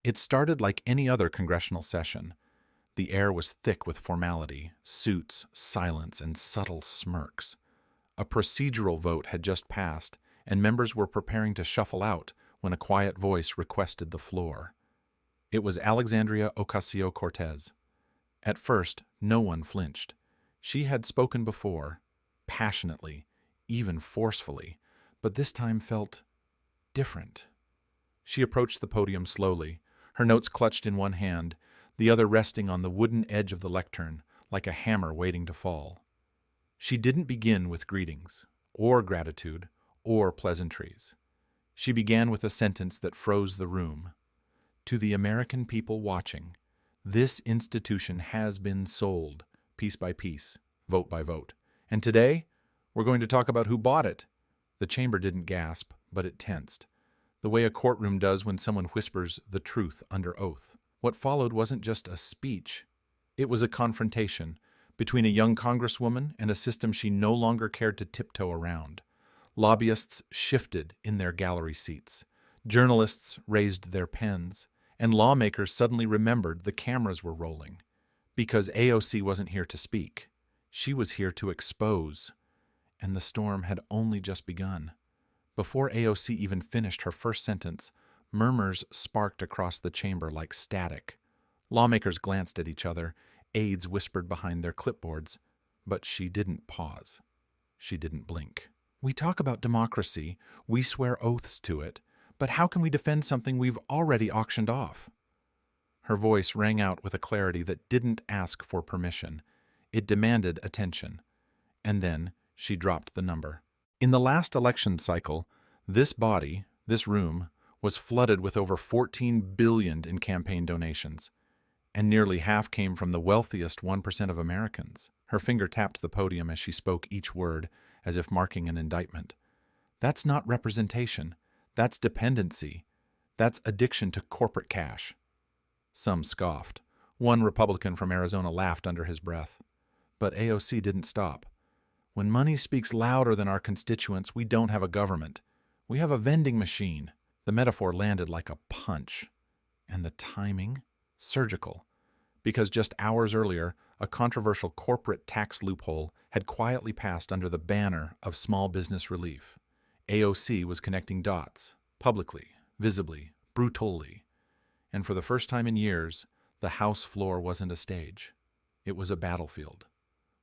It started like any other congressional session. The air was thick with formality, suits, silence, and subtle smirks. A procedural vote had just passed, and members were preparing to shuffle out when a quiet voice requested the floor. It was Alexandria Ocasio-Cortez. At first, no one flinched. She had spoken before, passionately, even forcefully, but this time felt different. She approached the podium slowly, her notes clutched in one hand, the other resting on the wooden edge of the lectern, like a hammer waiting to fall. She didn't begin with greetings, or gratitude, or pleasantries. She began with a sentence that froze the room. To the American people watching, this institution has been sold, piece by piece, vote by vote. And today, we're going to talk about who bought it. The chamber didn't gasp, but it tensed, the way a courtroom does when someone whispers the truth under oath. What followed wasn't just a speech. It was a confrontation between a young congresswoman and a system she no longer cared to tiptoe around. Lobbyists shifted in their gallery seats. Journalists raised their pens. And lawmakers suddenly remembered the cameras were rolling. Because AOC wasn't here to speak. She was here to expose. And the storm had only just begun. Before AOC even finished her first sentence, murmurs sparked across the chamber like static. Lawmakers glanced at each other, aides whispered behind their clipboards, but she didn't pause. She didn't blink. We talk about democracy, we swear oaths to it, but how can we defend something we've already auctioned off? Her voice rang out with a clarity that didn't ask for permission. It demanded attention. And then she dropped the number. In the last election cycle, this body, this room, was flooded with over $14 billion in campaign donations, and nearly half came from the wealthiest 1% of Americans. Her finger tapped the podium as she spoke each word, as if marking an indictment. That's not representation. That's dependency. That's addiction to corporate cash. Some scoffed. One Republican from Arizona laughed under his breath. But AOC didn't stop. When money speaks louder than our constituents, we don't have a government. We have a vending machine. The metaphor landed like a punch. And the timing? Surgical. Because just hours earlier, a controversial corporate tax loophole had quietly passed under the banner of small business relief. AOC was connecting dots, publicly, visibly, brutally. And for the first time in years, the House floor wasn't a stage. It was a battlefield.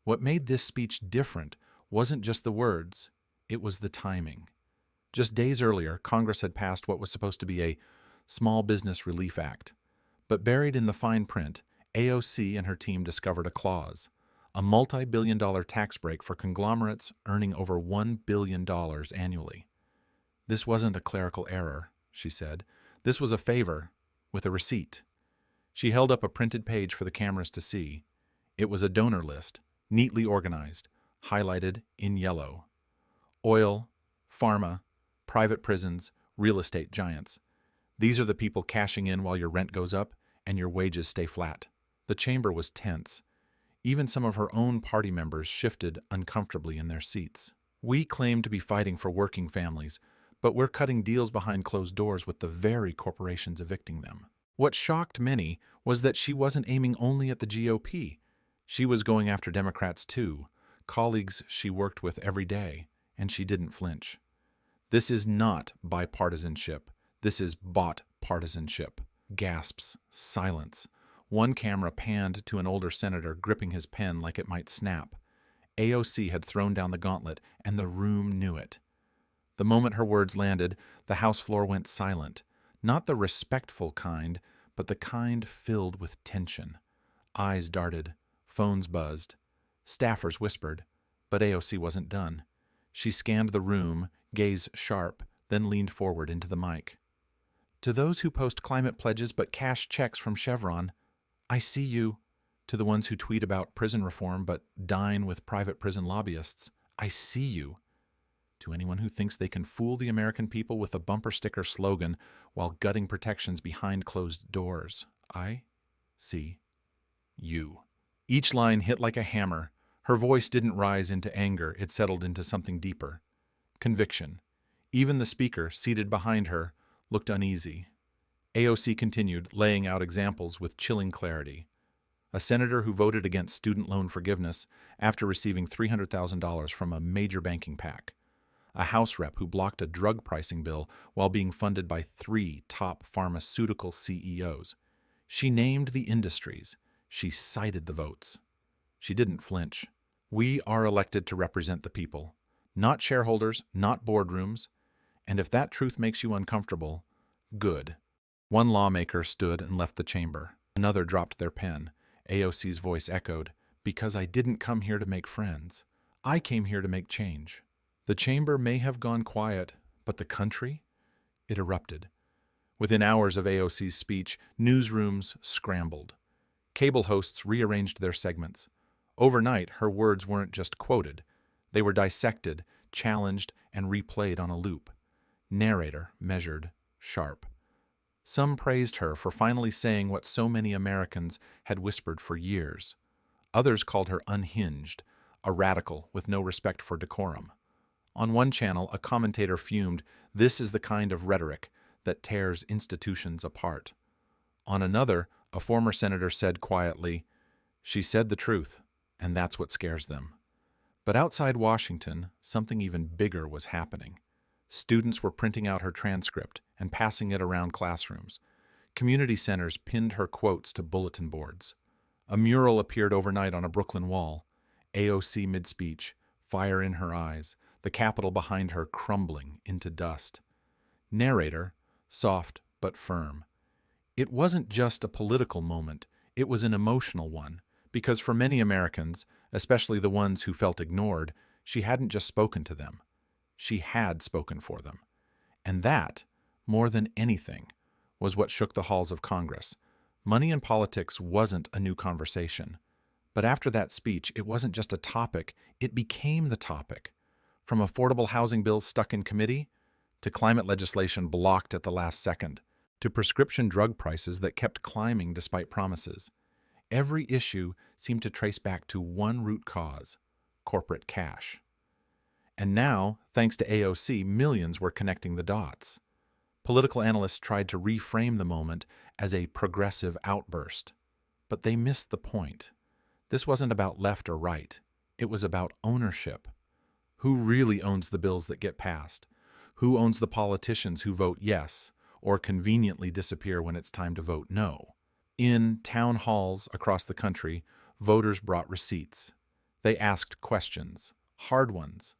What made this speech different wasn't just the words, it was the timing. Just days earlier, Congress had passed what was supposed to be a Small Business Relief Act. But buried in the fine print, AOC and her team discovered a clause, a multi-billion-dollar tax break for conglomerates earning over $1 billion annually. This wasn't a clerical error, she said. This was a favor, with a receipt. She held up a printed page for the cameras to see. It was a donor list, neatly organized, highlighted in yellow. Oil, pharma, private prisons, real estate giants. These are the people cashing in while your rent goes up and your wages stay flat. The chamber was tense. Even some of her own party members shifted uncomfortably in their seats. We claim to be fighting for working families, but we're cutting deals behind closed doors with the very corporations evicting them. What shocked many was that she wasn't aiming only at the GOP. She was going after Democrats too, colleagues she worked with every day, and she didn't flinch. This is not bipartisanship. This is bought partisanship. Gasps, silence. One camera panned to an older senator gripping his pen like it might snap. AOC had thrown down the gauntlet, and the room knew it. The moment her words landed, the House floor went silent. Not the respectful kind, but the kind filled with tension. Eyes darted. Phones buzzed. Staffers whispered. But AOC wasn't done. She scanned the room, gaze sharp, then leaned forward into the mic. To those who post climate pledges but cash checks from Chevron, I see you. To the ones who tweet about prison reform but dine with private prison lobbyists, I see you. To anyone who thinks they can fool the American people with a bumper sticker slogan while gutting protections behind closed doors, I see you. Each line hit like a hammer. Her voice didn't rise into anger, it settled into something deeper. Conviction. Even the speaker, seated behind her, looked uneasy. AOC continued, laying out examples with chilling clarity. A senator who voted against student loan forgiveness after receiving $300,000 from a major banking pack. A House rep who blocked a drug pricing bill while being funded by 3 top pharmaceutical CEOs. She named the industries. She cited the votes. She didn't flinch. We are elected to represent the people, not shareholders, not boardrooms. And if that truth makes you uncomfortable, good. One lawmaker stood and left the chamber. Another dropped their pen. AOC's voice echoed, "Because I didn't come here to make friends. I came here to make change." The chamber may have gone quiet, but the country? It erupted. Within hours of AOC's speech, newsrooms scrambled. Cable hosts rearranged their segments. Overnight, her words weren't just quoted. They were dissected, challenged, and replayed on a loop. Narrator measured, sharp. Some praised her for finally saying what so many Americans had whispered for years. Others called her unhinged, a radical with no respect for decorum. On one channel, a commentator fumed, "This is the kind of rhetoric that tears institutions apart." On another, a former senator said quietly, "She said the truth, and that's what scares them." But outside Washington, something even bigger was happening. Students were printing out her transcript and passing it around classrooms. Community centers pinned her quotes to bulletin boards. A mural appeared overnight on a Brooklyn wall. AOC mid-speech, fire in her eyes, the Capitol behind her crumbling into dust. Narrator, soft but firm. It wasn't just a political moment, it was an emotional one, because for many Americans, especially the ones who felt ignored, she hadn't just spoken to them. She had spoken for them. And that, more than anything, was what shook the halls of Congress. Money in politics wasn't a new conversation. But after that speech, it wasn't just a topic, it became the topic. From affordable housing bills stuck in committee, to climate legislation blocked at the last second, to prescription drug prices that kept climbing despite promises. Every issue seemed to trace back to one root cause: corporate cash. And now, thanks to AOC, millions were connecting the dots. Political analysts tried to reframe the moment as a progressive outburst. But they missed the point. This wasn't about left or right. It was about ownership. Who really owns the bills that get passed? Who owns the politicians who vote yes, or conveniently disappear when it's time to vote no? In town halls across the country, voters brought receipts. They asked questions, hard ones.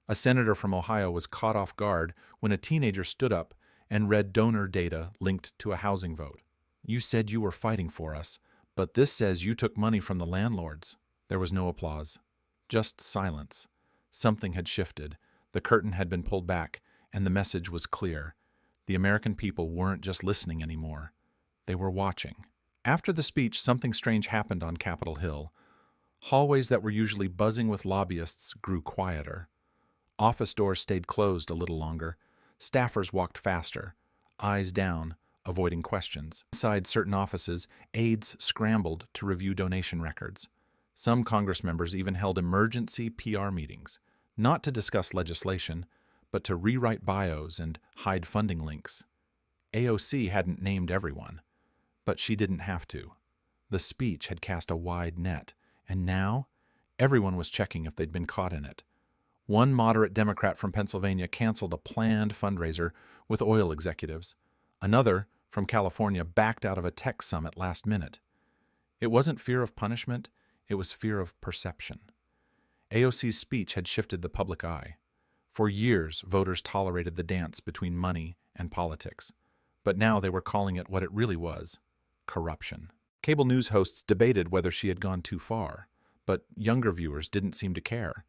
A senator from Ohio was caught off guard when a teenager stood up and read donor data linked to a housing vote. "You said you were fighting for us, but this says you took money from the landlords." There was no applause, just silence. Something had shifted, the curtain had been pulled back, and the message was clear. The American people weren't just listening anymore. They were watching. After the speech, something strange happened on Capitol Hill. Hallways that were usually buzzing with lobbyists grew quieter. Office doors stayed closed a little longer. Staffers walked faster, eyes down, avoiding questions. Inside certain offices, aides scrambled to review donation records. Some Congress members even held emergency PR meetings, not to discuss legislation, but to rewrite bios and hide funding links. AOC hadn't named everyone, but she didn't have to. The speech had cast a wide net, and now everyone was checking if they'd been caught in it. One moderate Democrat from Pennsylvania canceled a planned fundraiser with oil executives. Another, from California, backed out of a tech summit last minute. It wasn't fear of punishment, it was fear of perception. AOC's speech had shifted the public eye. For years, voters tolerated the dance between money and politics. But now they were calling it what it really was: corruption. Cable news hosts debated whether she had gone too far, but younger viewers didn't seem to care.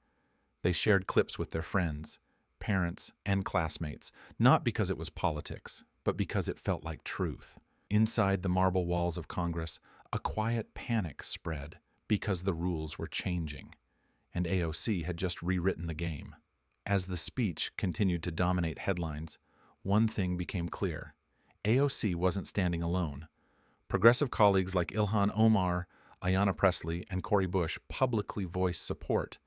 They shared clips with their friends, parents, and classmates, not because it was politics, but because it felt like truth. Inside the marble walls of Congress, a quiet panic spread because the rules were changing, and AOC had just rewritten the game. As the speech continued to dominate headlines, one thing became clear: AOC wasn't standing alone. Progressive colleagues like Ilhan Omar, Ayanna Pressley, and Cori Bush publicly voiced support.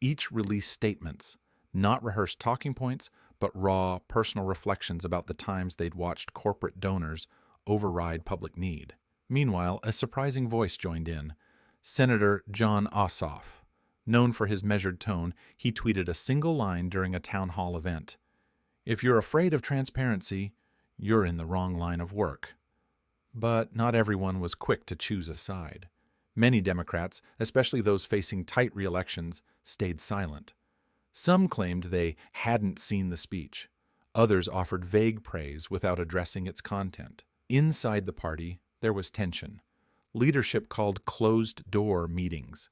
Each released statements, not rehearsed talking points, but raw, personal reflections about the times they'd watched corporate donors override public need. Meanwhile, a surprising voice joined in. Senator Jon Ossoff. Known for his measured tone, he tweeted a single line during a town hall event. "If you're afraid of transparency, you're in the wrong line of work." But not everyone was quick to choose a side. Many Democrats, especially those facing tight re-elections, stayed silent. Some claimed they hadn't seen the speech. Others offered vague praise without addressing its content. Inside the party, there was tension. Leadership called closed-door meetings.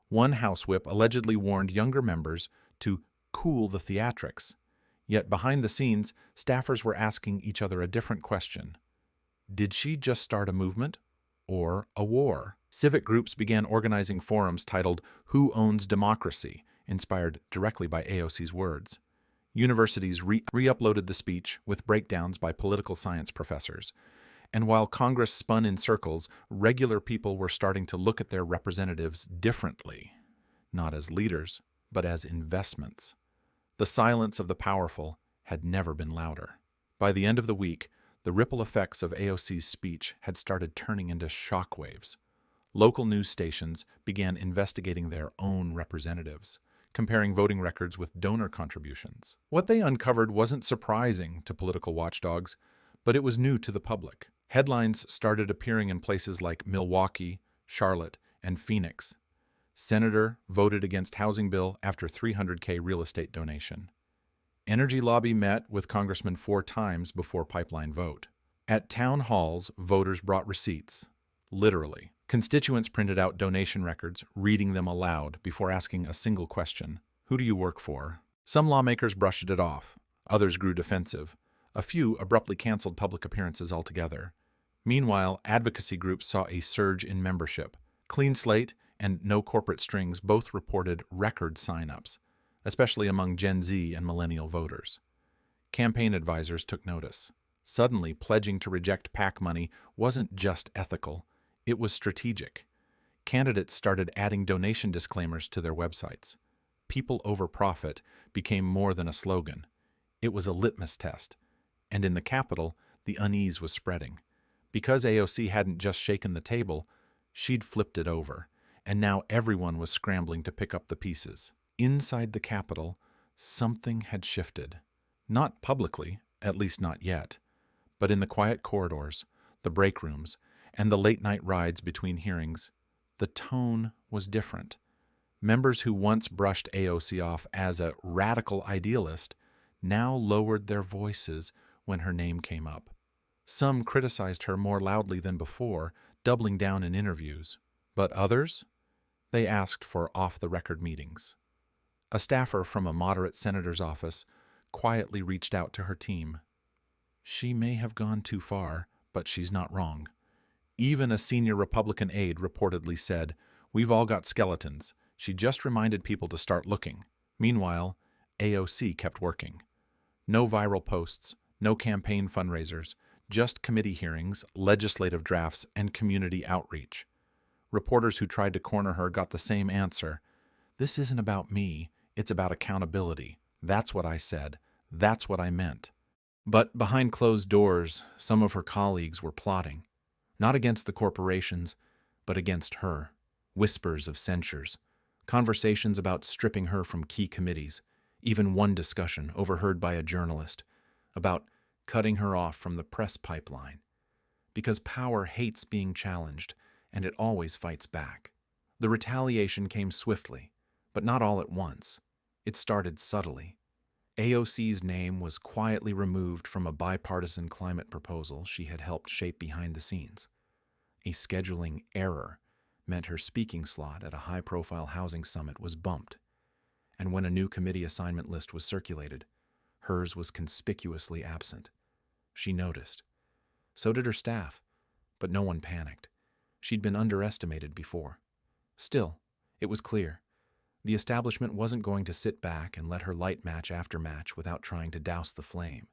One House whip allegedly warned younger members to cool the theatrics. Yet behind the scenes, staffers were asking each other a different question. Did she just start a movement or a war? Civic groups began organizing forums titled "Who Owns Democracy?" inspired directly by AOC's words. Universities re-uploaded the speech with breakdowns by political science professors. And while Congress spun in circles, regular people were starting to look at their representatives differently, not as leaders, but as investments. The silence of the powerful had never been louder. By the end of the week, the ripple effects of AOC's speech had started turning into shockwaves. Local news stations began investigating their own representatives, comparing voting records with donor contributions. What they uncovered wasn't surprising to political watchdogs, but it was new to the public. Headlines started appearing in places like Milwaukee, Charlotte, and Phoenix. Senator voted against housing bill after $300K real estate donation. Energy lobby met with congressman 4 times before pipeline vote. At town halls, voters brought receipts. Literally. Constituents printed out donation records, reading them aloud before asking a single question. Who do you work for? Some lawmakers brushed it off. Others grew defensive. A few abruptly canceled public appearances altogether. Meanwhile, advocacy groups saw a surge in membership. Clean Slate and No Corporate Strings both reported record sign-ups, especially among Gen Z and millennial voters. Campaign advisors took notice. Suddenly, pledging to reject PAC money wasn't just ethical, it was strategic. Candidates started adding donation disclaimers to their websites. People over profit became more than a slogan. It was a litmus test. And in the Capitol, the unease was spreading. Because AOC hadn't just shaken the table, she'd flipped it over, and now everyone was scrambling to pick up the pieces. Inside the Capitol, something had shifted. Not publicly, at least not yet, but in the quiet corridors, the break rooms, and the late-night rides between hearings, the tone was different. Members who once brushed AOC off as a radical idealist now lowered their voices when her name came up. Some criticized her more loudly than before, doubling down in interviews. But others? They asked for off-the-record meetings. A staffer from a moderate senator's office quietly reached out to her team. She may have gone too far, but she's not wrong. Even a senior Republican aide reportedly said, "We've all got skeletons. She just reminded people to start looking." Meanwhile, AOC kept working. No viral posts, no campaign fundraisers, just committee hearings, legislative drafts, and community outreach. Reporters who tried to corner her got the same answer. "This isn't about me, it's about accountability. That's what I said. That's what I meant." But behind closed doors, some of her colleagues were plotting. Not against the corporations, but against her. Whispers of censures. Conversations about stripping her from key committees. Even one discussion, overheard by a journalist, about cutting her off from the press pipeline. Because power hates being challenged, and it always fights back. The retaliation came swiftly, but not all at once. It started subtly. AOC's name was quietly removed from a bipartisan climate proposal she had helped shape behind the scenes. A scheduling error meant her speaking slot at a high-profile housing summit was bumped, and when a new committee assignment list was circulated, hers was conspicuously absent. She noticed. So did her staff, but no one panicked. She'd been underestimated before. Still, it was clear. The establishment wasn't going to sit back and let her light match after match without trying to douse the flame.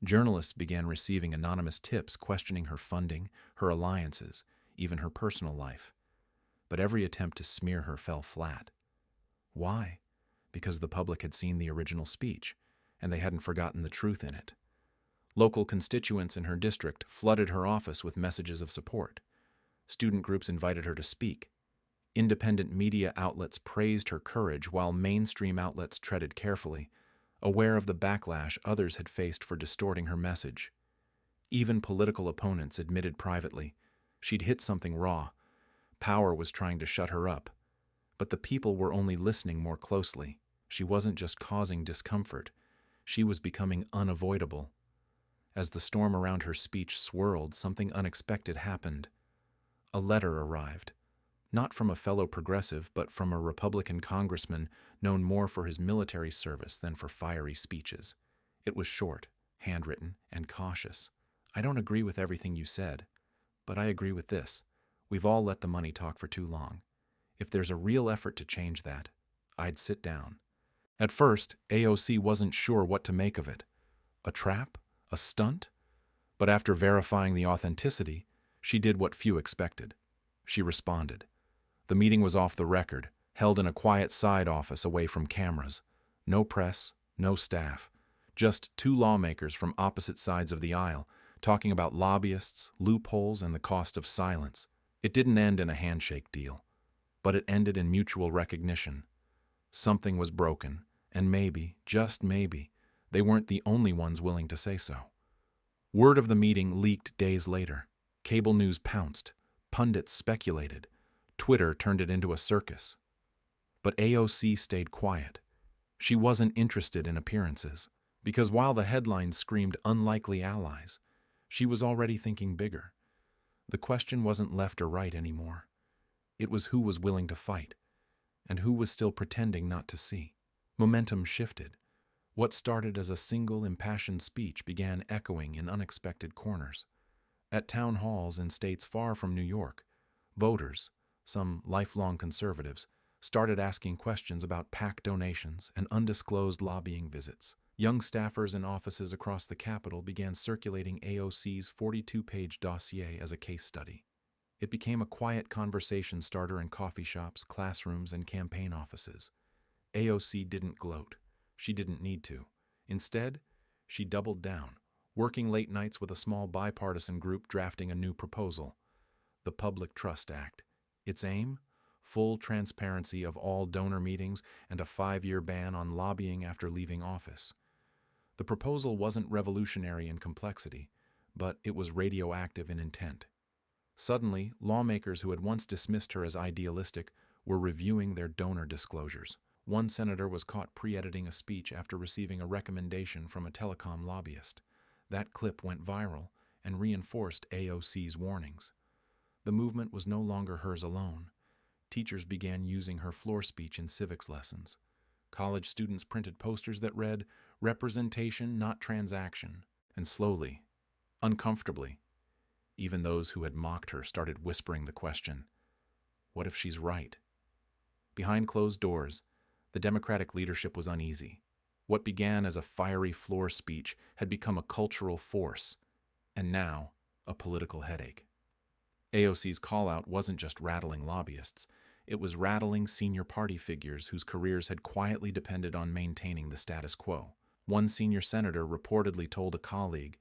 Journalists began receiving anonymous tips questioning her funding, her alliances, even her personal life. But every attempt to smear her fell flat. Why? Because the public had seen the original speech, and they hadn't forgotten the truth in it. Local constituents in her district flooded her office with messages of support. Student groups invited her to speak. Independent media outlets praised her courage while mainstream outlets treaded carefully, aware of the backlash others had faced for distorting her message. Even political opponents admitted privately she'd hit something raw. Power was trying to shut her up. But the people were only listening more closely. She wasn't just causing discomfort. She was becoming unavoidable. As the storm around her speech swirled, something unexpected happened. A letter arrived. Not from a fellow progressive, but from a Republican congressman known more for his military service than for fiery speeches. It was short, handwritten, and cautious. "I don't agree with everything you said, but I agree with this. We've all let the money talk for too long. If there's a real effort to change that, I'd sit down." At first, AOC wasn't sure what to make of it. A trap? A stunt? But after verifying the authenticity, she did what few expected. She responded. The meeting was off the record, held in a quiet side office away from cameras. No press, no staff. Just two lawmakers from opposite sides of the aisle, talking about lobbyists, loopholes, and the cost of silence. It didn't end in a handshake deal, but it ended in mutual recognition. Something was broken, and maybe, just maybe, they weren't the only ones willing to say so. Word of the meeting leaked days later. Cable news pounced. Pundits speculated. Twitter turned it into a circus. But AOC stayed quiet. She wasn't interested in appearances, because while the headlines screamed unlikely allies, she was already thinking bigger. The question wasn't left or right anymore. It was who was willing to fight, and who was still pretending not to see. Momentum shifted. What started as a single impassioned speech began echoing in unexpected corners. At town halls in states far from New York, voters, some lifelong conservatives, started asking questions about PAC donations and undisclosed lobbying visits. Young staffers in offices across the Capitol began circulating AOC's 42-page dossier as a case study. It became a quiet conversation starter in coffee shops, classrooms, and campaign offices. AOC didn't gloat. She didn't need to. Instead, she doubled down, working late nights with a small bipartisan group drafting a new proposal, the Public Trust Act. Its aim? Full transparency of all donor meetings and a 5-year ban on lobbying after leaving office. The proposal wasn't revolutionary in complexity, but it was radioactive in intent. Suddenly, lawmakers who had once dismissed her as idealistic were reviewing their donor disclosures. One senator was caught pre-editing a speech after receiving a recommendation from a telecom lobbyist. That clip went viral and reinforced AOC's warnings. The movement was no longer hers alone. Teachers began using her floor speech in civics lessons. College students printed posters that read, "Representation, not transaction." And slowly, uncomfortably, even those who had mocked her started whispering the question, what if she's right? Behind closed doors, the Democratic leadership was uneasy. What began as a fiery floor speech had become a cultural force, and now a political headache. AOC's callout wasn't just rattling lobbyists. It was rattling senior party figures whose careers had quietly depended on maintaining the status quo. One senior senator reportedly told a colleague,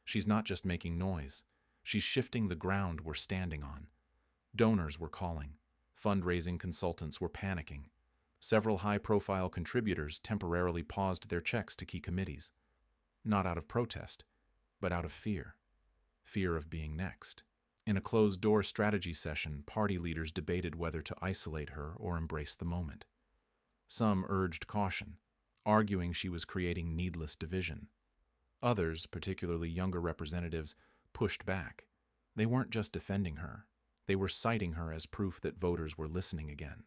"She's not just making noise. She's shifting the ground we're standing on." Donors were calling. Fundraising consultants were panicking. Several high-profile contributors temporarily paused their checks to key committees. Not out of protest, but out of fear. Fear of being next. In a closed-door strategy session, party leaders debated whether to isolate her or embrace the moment. Some urged caution, arguing she was creating needless division. Others, particularly younger representatives, pushed back. They weren't just defending her. They were citing her as proof that voters were listening again.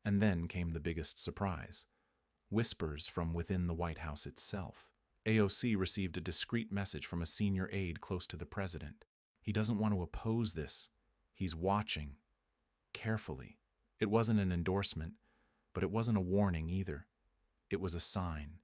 And then came the biggest surprise. Whispers from within the White House itself. AOC received a discreet message from a senior aide close to the president. He doesn't want to oppose this. He's watching. Carefully. It wasn't an endorsement, but it wasn't a warning either. It was a sign.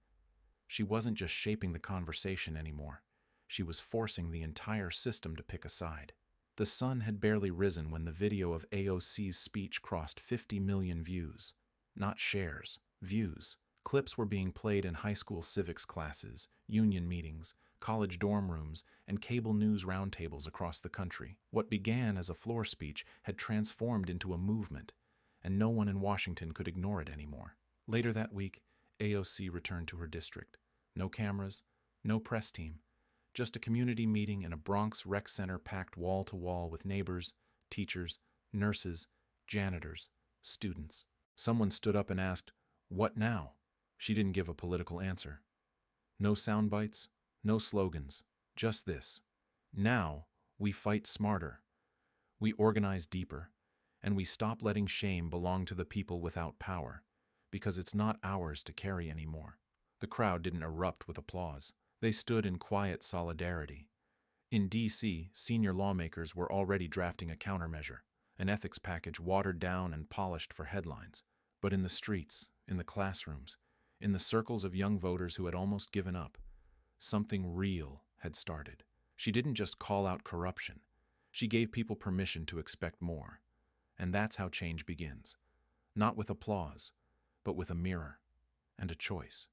She wasn't just shaping the conversation anymore. She was forcing the entire system to pick a side. The sun had barely risen when the video of AOC's speech crossed 50 million views. Not shares, views. Clips were being played in high school civics classes, union meetings, college dorm rooms, and cable news roundtables across the country. What began as a floor speech had transformed into a movement, and no one in Washington could ignore it anymore. Later that week, AOC returned to her district. No cameras, no press team, just a community meeting in a Bronx rec center packed wall to wall with neighbors, teachers, nurses, janitors, students. Someone stood up and asked, "What now?" She didn't give a political answer. No sound bites, no slogans, just this. Now, we fight smarter. We organize deeper, and we stop letting shame belong to the people without power, because it's not ours to carry anymore. The crowd didn't erupt with applause. They stood in quiet solidarity. In D.C., senior lawmakers were already drafting a countermeasure, an ethics package watered down and polished for headlines. But in the streets, in the classrooms, in the circles of young voters who had almost given up, something real had started. She didn't just call out corruption. She gave people permission to expect more. And that's how change begins. Not with applause, but with a mirror and a choice.